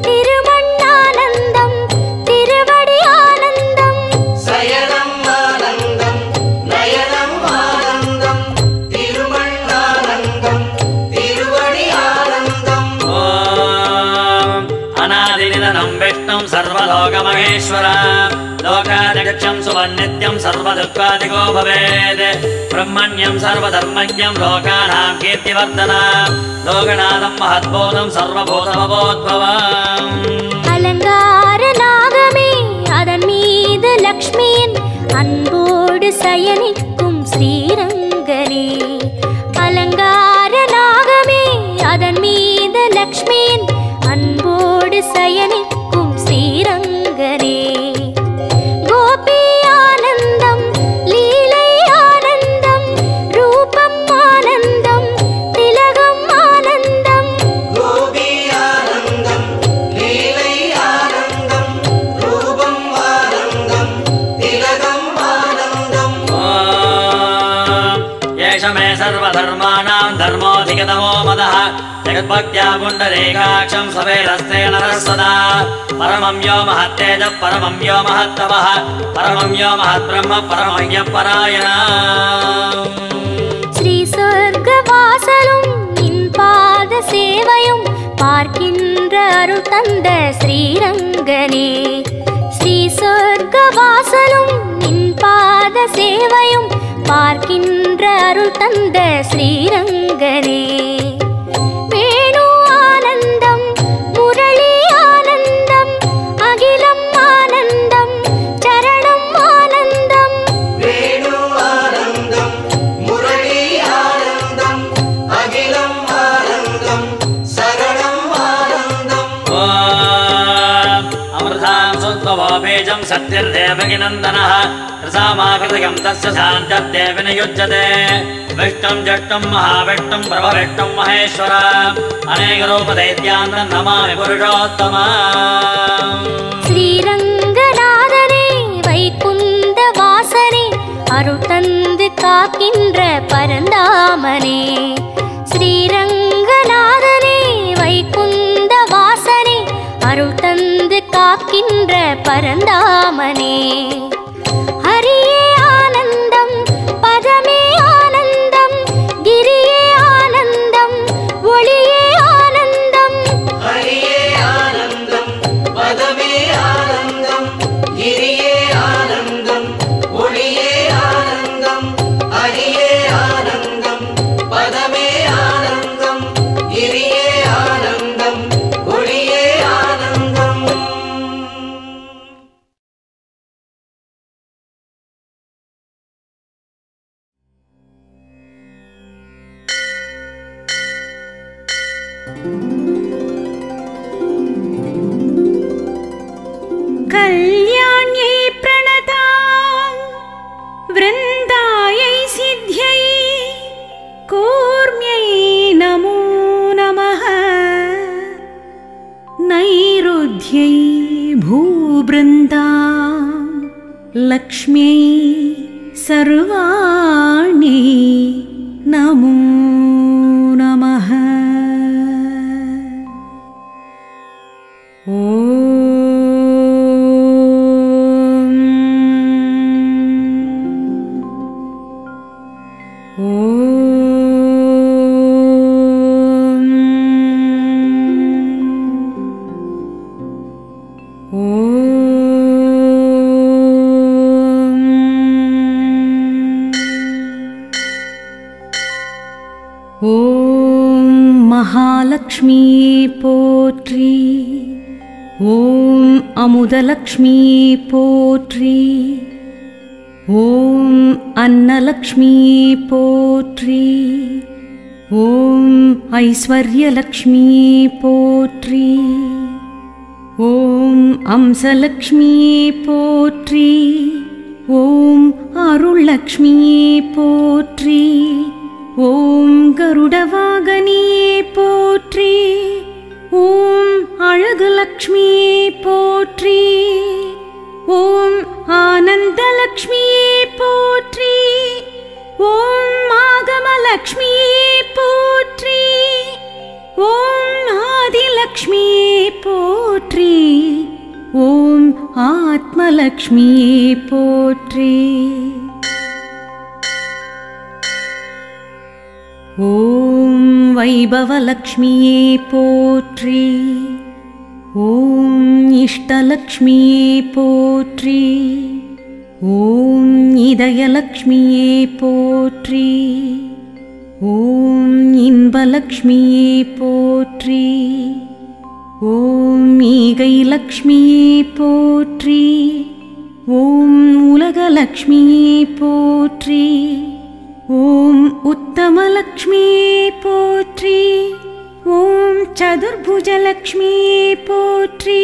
திருமண் ஆனந்தம், திருவடி ஆனந்தம். சயனம் ஆனந்தம், நயனம் ஆனந்தம், திருமண் ஆனந்தம், திருவடி ஆனந்தம். ॐ अनादिनिधनं विष्णुं सर्वलोकमहेश्वर लोकाध्यक्षं सुवन्नित्यं सर्वदुःखादिको भवेत् ब्रह्मण्यं सर्वधर्मज्ञं लोकानां कीर्तिवर्धनं लोकनाथं महद्बोधं सर्वभूतमबोद्भवम् அலங்கார நாகமே அதன் மீது லக்ஷ்மியின் அன்போடு சயனிக்கும் ஸ்ரீரங்கனே அலங்கார நாகமே அதன் மீது லக்ஷ்மியின் அன்போடு சயனிக்கும் ஸ்ரீரங்கனே கோபி ஆனந்தம் லீலை ஆனந்தம் ரூபம் ஆனந்தம் திலகம் ஆனந்தம் கோபி ஆனந்தம் லீலை ஆனந்தம் ரூபம் ஆனந்தம் திலகம் ஆனந்தம் येष मे सर्वधर्माणां धर्मोऽधिगतमो मदः जगद्भक्त्या पुण्डरीकाक्षं सवेरस्ते नरः सदा परमं यो महत्तेजः परमं यो महत्तपः परमं यो महद्ब्रह्म परमय्यपरायणः ஸ்ரீ சொர்க்கவாசலும் நின் பாத சேவையும் பார்க்கின்ற அருள் தந்த ஸ்ரீரங்கனே ஸ்ரீ சொர்க்கவாசலும் நின் பாத சேவையும் பார்க்கின்ற அருள் தந்த ஸ்ரீரங்கனே வேணு ஆனந்தம் முரளி ஆனந்தம் அகிலம் ஆனந்தம் சரணம் ஆனந்தம் வேணு ஆனந்தம் முரளி ஆனந்தம் அகிலம் ஆனந்தம் சரணம் ஆனந்தம் अमृतां सुत्वो बीजं सत्यर्देवकिनन्दनः रसामाकृतकं तस्य शान्तर्देव न युज्यते विष्णुं जष्टुं महाविष्णुं प्रभविष्णुं महेश्वर अनेकरूपदैत्यान् नमामि पुरुषोत्तमम् ஸ்ரீரங்கநாதனே வைகுந்த வாசனே அருள் தந்து காக்கின்ற பரந்தாமனே ஸ்ரீரங்கநாதனே வைகுந்த வாசனே அருள் தந்து காக்கின்ற பரந்தாமனே ஹரியே ஆனந்தம் பதமே ஆனந்தம் கிரியே ஆனந்தம் ஒளியே ஆனந்தம் ஹரியே ஆனந்தம் பதமே ஆனந்தம் கிரியே ஆனந்தம் ஒளியே ஆனந்தம் ஹரியே ஆனந்தம் பதமே ஆனந்தம் கிரியே ஆனந்தம் ஒளியே ஆனந்தம் कल्याण्यै प्रणतां वृन्दायै सिद्ध्यै कूर्म्यै नमो नमः नैरुध्यै भूवृन्दां लक्ष्म्यै सर्वाण्यै नमो नमः महालक्ष्मी पोट्री ओम अमुदलक्ष्मी पोट्री ओम अन्नलक्ष्मी पोट्री ओम ऐश्वर्यलक्ष्मी पोट्री ओम अंसलक्ष्मी पोट्री ओम अरुळलक्ष्मी पोट्री ओम गरुडवागनिये पोट्री ओम अळगुलक्ष्मिये पोट्री ओम आनंदलक्ष्मिये पोट्री ओम आगमलक्ष्मिये पोट्री ओम आदिलक्ष्मिये पोट्री ओम आत्मलक्ष्मिये पोट्री ओम वैभवलक्ष्मिये पोट्री ओम इष्टलक्ष्मिये पोट्री ஓம் இதயலக்ஷ்மியே போற்றி. ஓம் இன்பலக்ஷ்மியே போற்றி. ஓம் ஈகை லக்ஷ்மியே போற்றி. ஓம் உலகலக்ஷ்மியே போற்றி. ஓம் உத்தமலக்ஷ்மியே போற்றி. ஓம் சதுர்புஜலக்ஷ்மியே போற்றி.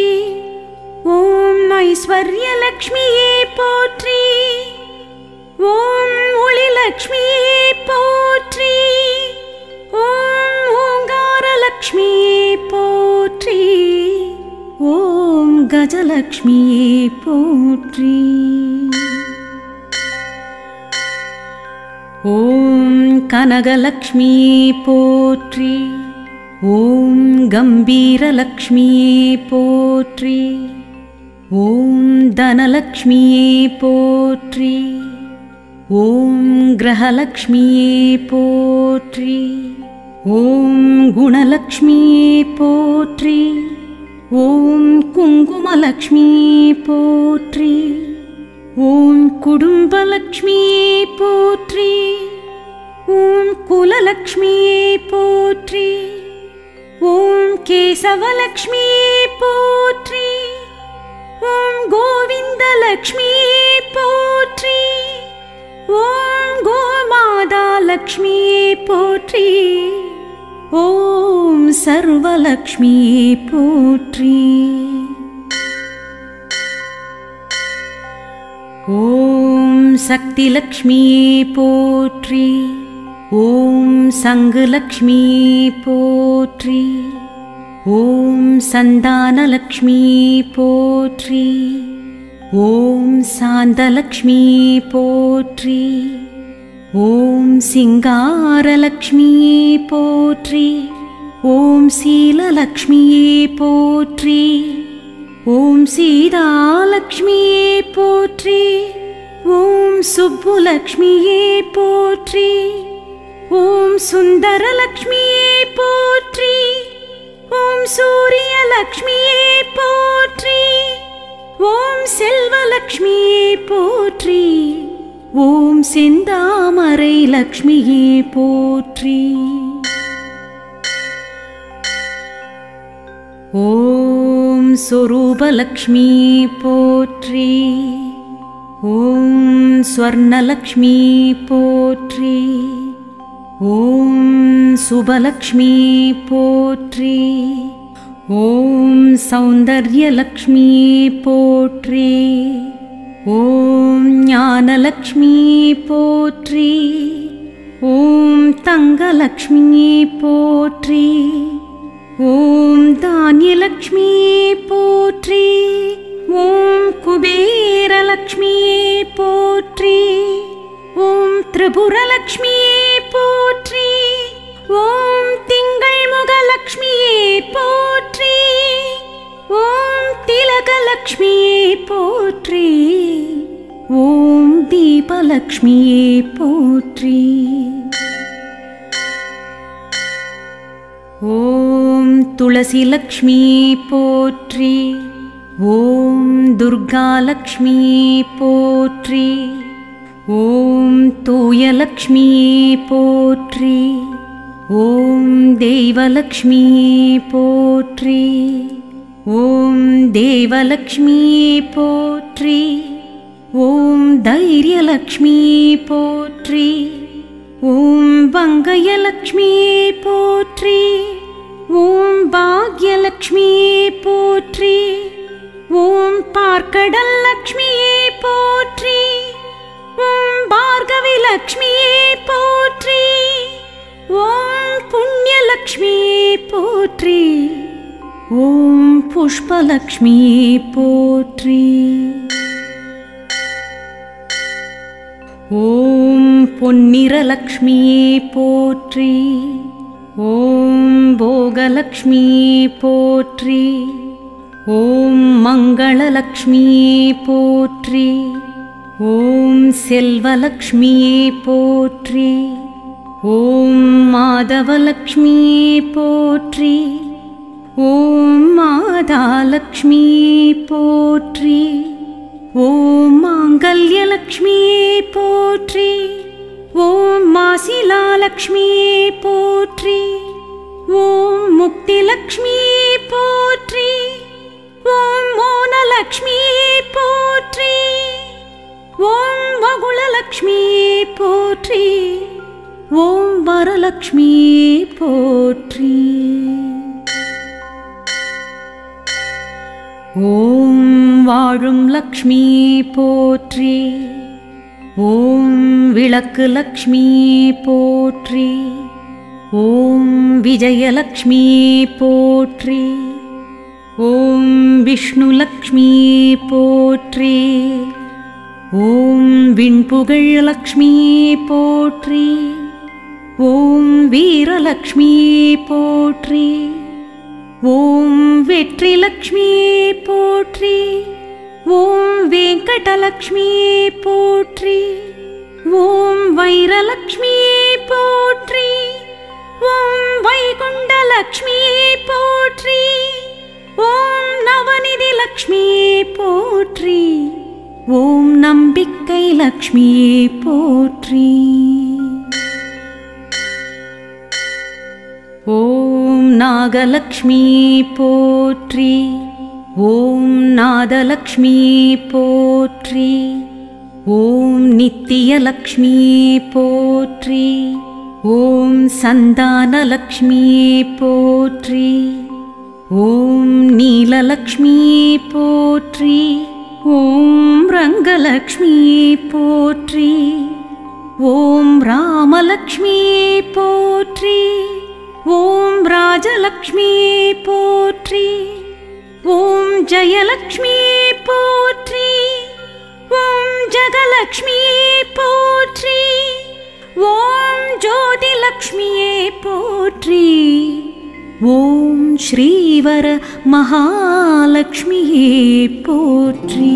ஓம் ஐஸ்வர்யலக்ஷ்மியே போற்றி. ஓம் ஒளிலக்ஷ்மியே போற்றி. ஓம் ஓங்காரலக்ஷ்மியே போற்றி. ஓம் கஜலக்ஷ்மியே போற்றி. ஓம் கனகலக்ஷ்மியே போற்றி. ஓம் கம்பீரலக்ஷ்மியே போற்றி. ஓம் தனலக்ஷ்மியே போற்றி. ஓம் கிரகலக்ஷ்மியே போற்றி. ஓம் குணலக்ஷ்மியே போற்றி. ஓம் குங்குமலக்ஷ்மியே போற்றி. ஓம் குடும்பலக்ஷ்மியே போற்றி. ஓம் குலலக்ஷ்மியே போற்றி. ஓம் கேசவலக்ஷ்மியே போற்றி. ஓம் கோவிந்தலக்ஷ்மியே போற்றி. ஓம் கோமாதாலக்ஷ்மியே போற்றி. ஓம் சர்வலக்ஷ்மியே போற்றி. ஓம் சக்திலக்ஷ்மியே போற்றி. ஓம் சங்குலக்ஷ்மியே போற்றி. ஓம் சந்தானலக்ஷ்மியே போற்றி. ஓம் சாந்தலக்ஷ்மியே போற்றி. ஓம் சிங்காரலக்ஷ்மியே போற்றி. ஓம் சீலலக்ஷ்மியே போற்றி. ஓம் சீதாலக்ஷ்மியே போற்றி. ஓம் சுப்புலக்ஷ்மியே போற்றி. ஓம் சுந்தரலக்ஷ்மியே போற்றி. ஓம் சூரியலக்ஷ்மியே போற்றி. ஓம் செல்வலக்ஷ்மியே போற்றி. ஓம் செந்தாமரை லக்ஷ்மியே போற்றி. ஓம் சொரூபலக்ஷ்மியே போற்றி. ஓம் ஸ்வர்ணலக்ஷ்மியே போற்றி. ஓம் சுபலக்ஷ்மியே போற்றி. ஓம் சௌந்தர்யலக்ஷ்மியே போற்றி. ஓம் ஞானலக்ஷ்மியே போற்றி. ஓம் தங்கலக்ஷ்மியே போற்றி. ஓம் தானியலக்ஷ்மியே போற்றி. ஓம் குபேரலக்ஷ்மியே போற்றி. ஓம் திரிபுரலக்ஷ்மியே போற்றி. ஓம் திங்கள் முகலக்ஷ்மியே போற்றி. ஓம் திலகலக்ஷ்மியே போற்றி. ஓம் தீபலக்ஷ்மியே போற்றி. ஓம் துளசிலக்ஷ்மியே போற்றி. ஓம் துர்காலக்ஷ்மியே போற்றி. ஓம் தூயலக்ஷ்மியே போற்றி. ஓம் தெய்வலக்ஷ்மியே போற்றி. ஓம் தேவலக்ஷ்மியே போற்றி. ஓம் தைரியலக்ஷ்மியே போற்றி. ஓம் பங்கயலக்ஷ்மியே போற்றி. ஓம் பாக்யலக்ஷ்மியே போற்றி. ஓம் பார்க்கடல் லக்ஷ்மியே போற்றி. ஓம் பார்கவி லக்ஷ்மியே போற்றி. ஓம் புண்ணியலக்ஷ்மியே போற்றி. ஓம் புஷ்பலக்ஷ்மியே போற்றி. ஓம் பொன்னிறலக்ஷ்மியே போற்றி. ஓம் போகலக்ஷ்மியே போற்றி. ஓம் மங்களலக்ஷ்மியே போற்றி. ஓம் செல்வலக்ஷ்மியே போற்றி. ஓம் மாதவலக்ஷ்மியே போற்றி. ஓம் மாதாலக்ஷ்மியே போற்றி. ஓம் மாங்கல்யலக்ஷ்மியே போற்றி. ஓம் மாசிலாலக்ஷ்மியே போற்றி. ஓம் முக்திலக்ஷ்மியே போற்றி. ஓம் மோனலக்ஷ்மியே போற்றி. ஓம் மகுளலக்ஷ்மியே போற்றி. ஓம் வரலக்ஷ்மியே போற்றி. ஓம் வாழும் லக்ஷ்மியே போற்றி. ஓம் விளக்கு லக்ஷ்மியே போற்றி. ஓம் விஜயலக்ஷ்மியே போற்றி. ஓம் விஷ்ணு லக்ஷ்மியே போற்றி. ஓம் விண்புகழ் லக்ஷ்மியே போற்றி. ஓம் வீரலக்ஷ்மியே போற்றி. ஓம் வெற்றி லக்ஷ்மியே போற்றி. ஓம் வெங்கடலக்ஷ்மியே போற்றி. ஓம் வைரலக்ஷ்மியே போற்றி. ஓம் வைகுண்டலக்ஷ்மியே போற்றி. ஓம் நவநிதி லக்ஷ்மியே போற்றி. ஓம் நம்பிக்கை லக்ஷ்மியே போற்றி. ஓம் நாகலக்ஷ்மியே போற்றி. ஓம் நாதலக்ஷ்மியே போற்றி. ஓம் நித்தியலக்ஷ்மியே போற்றி. ஓம் சந்தானலக்ஷ்மியே போற்றி. ஓம் நீலலக்ஷ்மியே போற்றி. ஓம் ரங்கலக்ஷ்மியே போற்றி. ஓம் ராமலக்ஷ்மியே போற்றி. ஓம் ராஜலக்ஷ்மியே போற்றி. ஓம் ஜெயலக்ஷ்மியே போற்றி. ஓம் ஜெகலக்ஷ்மியே போற்றி. ஓம் ஜோதிலக்ஷ்மியே போற்றி. ஓம் ஸ்ரீவர மகாலக்ஷ்மியே போற்றி.